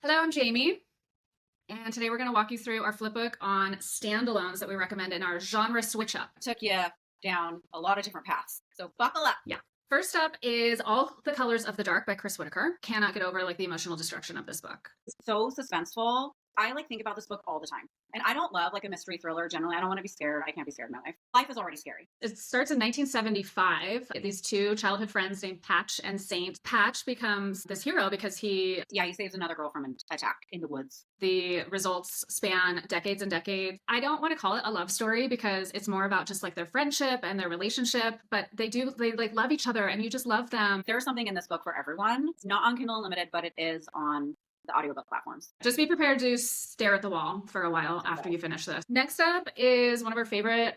Hello, I'm Jamie, and today we're going to walk you through our flipbook on standalones that we recommend in our genre switch up. Took you down a lot of different paths. So buckle up. Yeah. First up is All the Colors of the Dark by Chris Whitaker. Cannot get over the emotional destruction of this book. So suspenseful. I think about this book all the time. And I don't love a mystery thriller generally. I don't want to be scared. I can't be scared in my life. Life is already scary. It starts in 1975. These two childhood friends named Patch and Saint. Patch becomes this hero because he saves another girl from an attack in the woods. The results span decades and decades. I don't want to call it a love story because it's more about just their friendship and their relationship, but they love each other and you just love them. There's something in this book for everyone. It's not on Kindle Unlimited, but it is on the audiobook platforms. Just be prepared to stare at the wall for a while after you finish this. Next up is one of our favorite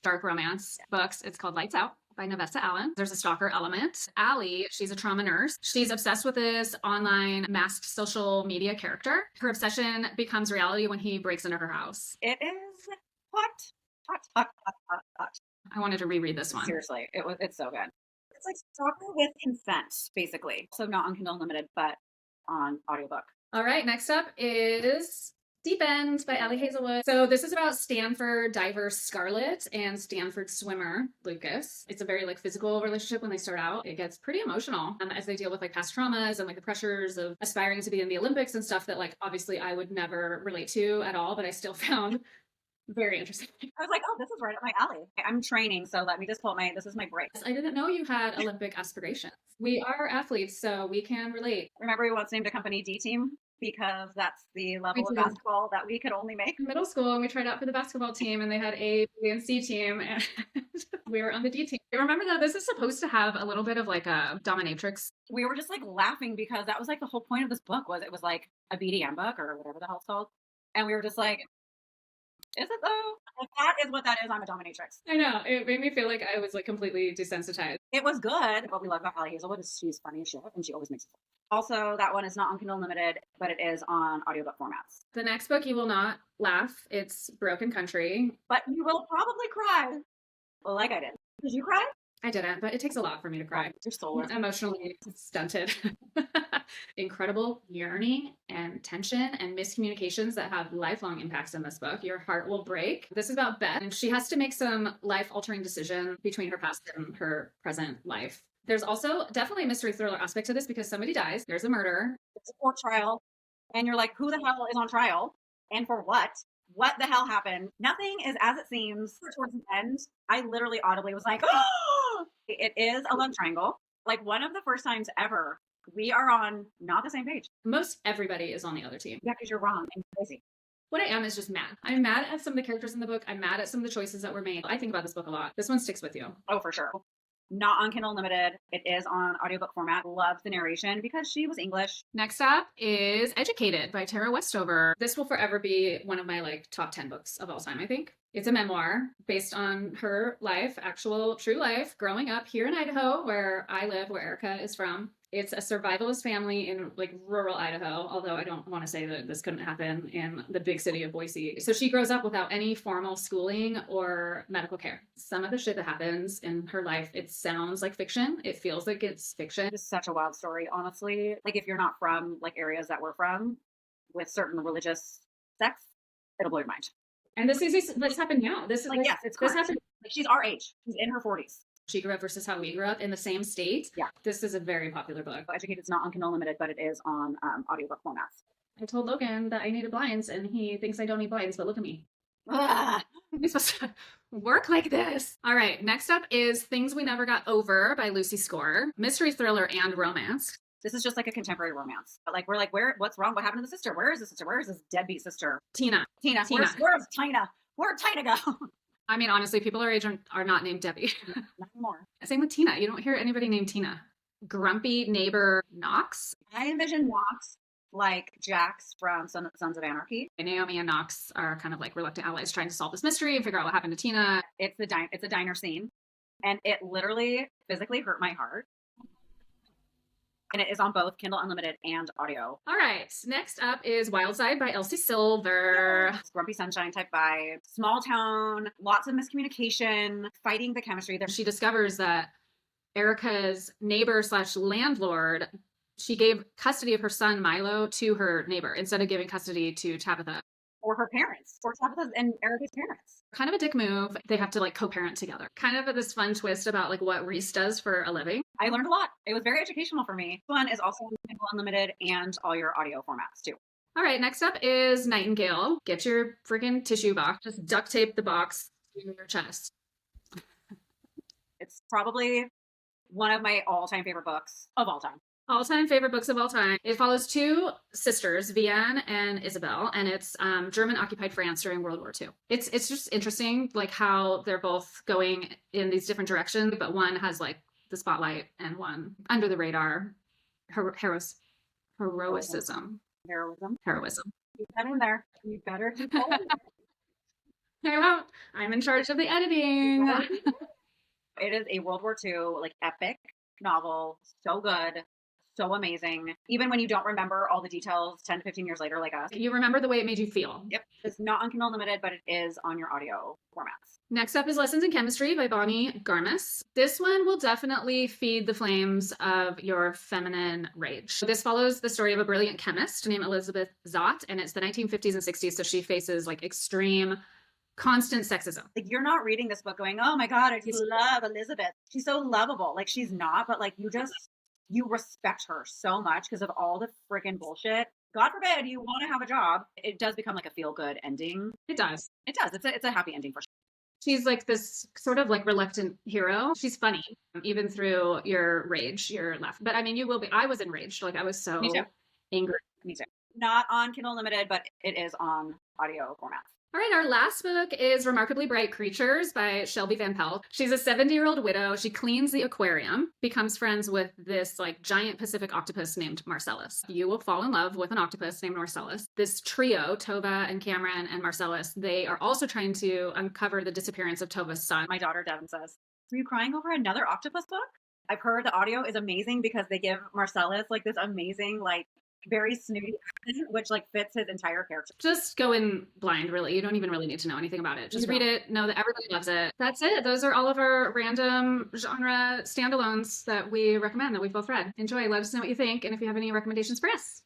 dark romance books. It's called Lights Out by Navessa Allen. There's a stalker element. Allie, she's a trauma nurse. She's obsessed with this online masked social media character. Her obsession becomes reality when he breaks into her house. It is hot. I wanted to reread this one. Seriously, it's so good. It's like stalker with consent, basically. So not on Kindle Unlimited, but on audiobook. All right, next up is Deep End by Allie Hazelwood. So this is about Stanford diver Scarlett and Stanford swimmer Lucas. It's a very physical relationship when they start out. It gets pretty emotional as they deal with past traumas and the pressures of aspiring to be in the Olympics and stuff that obviously I would never relate to at all, but I still found very interesting. I was like, oh, this is right up my alley. I'm training, so let me just pull this is my break. I didn't know you had Olympic aspirations. We are athletes, so we can relate. Remember we once named a company D-Team because that's the level of basketball that we could only make. In middle school, and we tried out for the basketball team, and they had A, B, and C team, and we were on the D team. Remember though, this is supposed to have a little bit of a dominatrix. We were just laughing because that was the whole point of this book was it was a BDM book or whatever the hell it's called. And we were just like, is it though? That is what that is. I'm a dominatrix. I know. It made me feel like I was completely desensitized. It was good. What we love about Allie Hazelwood is she's funny as shit and she always makes it fun. Also, that one is not on Kindle Unlimited, but it is on audiobook formats. The next book, you will not laugh. It's Broken Country. But you will probably cry. Like I did. Did you cry? I didn't, but it takes a lot for me to cry. Your soul is emotionally stunted. Incredible yearning and tension and miscommunications that have lifelong impacts in this book. Your heart will break. This is about Beth, and she has to make some life-altering decision between her past and her present life. There's also definitely a mystery thriller aspect to this because somebody dies. There's a murder. It's a court trial. And you're like, who the hell is on trial? And for what? What the hell happened? Nothing is as it seems. Towards the end, I literally audibly was like, oh! It is a love triangle. One of the first times ever, we are on not the same page. Most everybody is on the other team. Yeah, because you're wrong and crazy. What I am is just mad. I'm mad at some of the characters in the book. I'm mad at some of the choices that were made. I think about this book a lot. This one sticks with you. Oh, for sure. Not on Kindle Unlimited. It is on audiobook format. Love the narration because she was English. Next up is Educated by Tara Westover. This will forever be one of my top 10 books of all time, I think. It's a memoir based on her life, actual true life, growing up here in Idaho, where I live, where Erica is from. It's a survivalist family in rural Idaho, although I don't want to say that this couldn't happen in the big city of Boise. So she grows up without any formal schooling or medical care. Some of the shit that happens in her life, it sounds like fiction. It feels like it's fiction. It's such a wild story, honestly. If you're not from areas that we're from with certain religious sects, it'll blow your mind. And this happened now. This is yes, it's this happened. She's our age. She's in her 40s. She grew up versus how we grew up in the same state. Yeah. This is a very popular book. Educated's not on Kindle Unlimited, but it is on audiobook formats. I told Logan that I needed blinds, and he thinks I don't need blinds, but look at me. Ah. I'm supposed to work like this. All right, next up is Things We Never Got Over by Lucy Score. Mystery thriller and romance. This is just a contemporary romance. But we're where? What's wrong? What happened to the sister? Where is the sister? Where is this deadbeat sister? Tina. Where's Tina? Where'd Tina go? I mean, honestly, people our age are not named Debbie. Not anymore. Same with Tina. You don't hear anybody named Tina. Grumpy neighbor Knox. I envision Knox like Jax from Sons of Anarchy. Naomi and Knox are kind of reluctant allies trying to solve this mystery and figure out what happened to Tina. It's a diner scene, and it literally physically hurt my heart. And it is on both Kindle Unlimited and audio. All right. Next up is Wild Side by Elsie Silver. It's Grumpy Sunshine type vibe. Small town, lots of miscommunication, fighting the chemistry. She discovers that Erica's neighbor / landlord She gave custody of her son Milo to her neighbor instead of giving custody to Tabitha. Or her parents, or Tabitha's and Erica's parents. Kind of a dick move. They have to like co-parent together. Kind of this fun twist about like what Reese does for a living. I learned a lot. It was very educational for me. This one is also on Kindle Unlimited and all your audio formats too. All right, next up is Nightingale. Get your friggin' tissue box. Just duct tape the box to your chest. It's probably one of my all-time favorite books of all time. All-time favorite books of all time. It follows two sisters, Vianne and Isabel, and it's German-occupied France during World War II. It's just interesting, like how they're both going in these different directions, but one has like the spotlight and one under the radar. Heroism. Heroism. Heroism. Keep that in there. You better keep that in there. I won't. I'm in charge of the editing. It is a World War II like epic novel. So good. So amazing. Even when you don't remember all the details 10 to 15 years later, like us. You remember the way it made you feel. Yep. It's not on Kindle Unlimited, but it is on your audio formats. Next up is Lessons in Chemistry by Bonnie Garmis. This one will definitely feed the flames of your feminine rage. This follows the story of a brilliant chemist named Elizabeth Zott, and it's the 1950s and 60s, so she faces like extreme constant sexism. Like you're not reading this book going, oh my God, I just love Elizabeth. She's so lovable. Like she's not, but like you respect her so much because of all the freaking bullshit. God forbid you want to have a job. It does become like a feel-good ending. It does. It does. It's a happy ending for sure. She's like this sort of like reluctant hero. She's funny, even through your rage, your laugh. But I mean, you will be. I was enraged. Like I was so angry. Me too. Not on Kindle Unlimited, but it is on audio formats. All right, our last book is Remarkably Bright Creatures by Shelby Van Pelt. She's a 70-year-old widow. She cleans the aquarium, becomes friends with this like giant Pacific octopus named Marcellus. You will fall in love with an octopus named Marcellus. This trio, Tova and Cameron and Marcellus, they are also trying to uncover the disappearance of Tova's son. My daughter Devin says, are you crying over another octopus book? I've heard the audio is amazing because they give Marcellus like this amazing like very snooty accent, which like fits his entire character. Just go in blind, really. You don't even really need to know anything about it. Just read it, know that everybody loves it. That's it. Those are all of our random genre standalones that we recommend that we've both read. Enjoy. Let us know what you think and if you have any recommendations for us.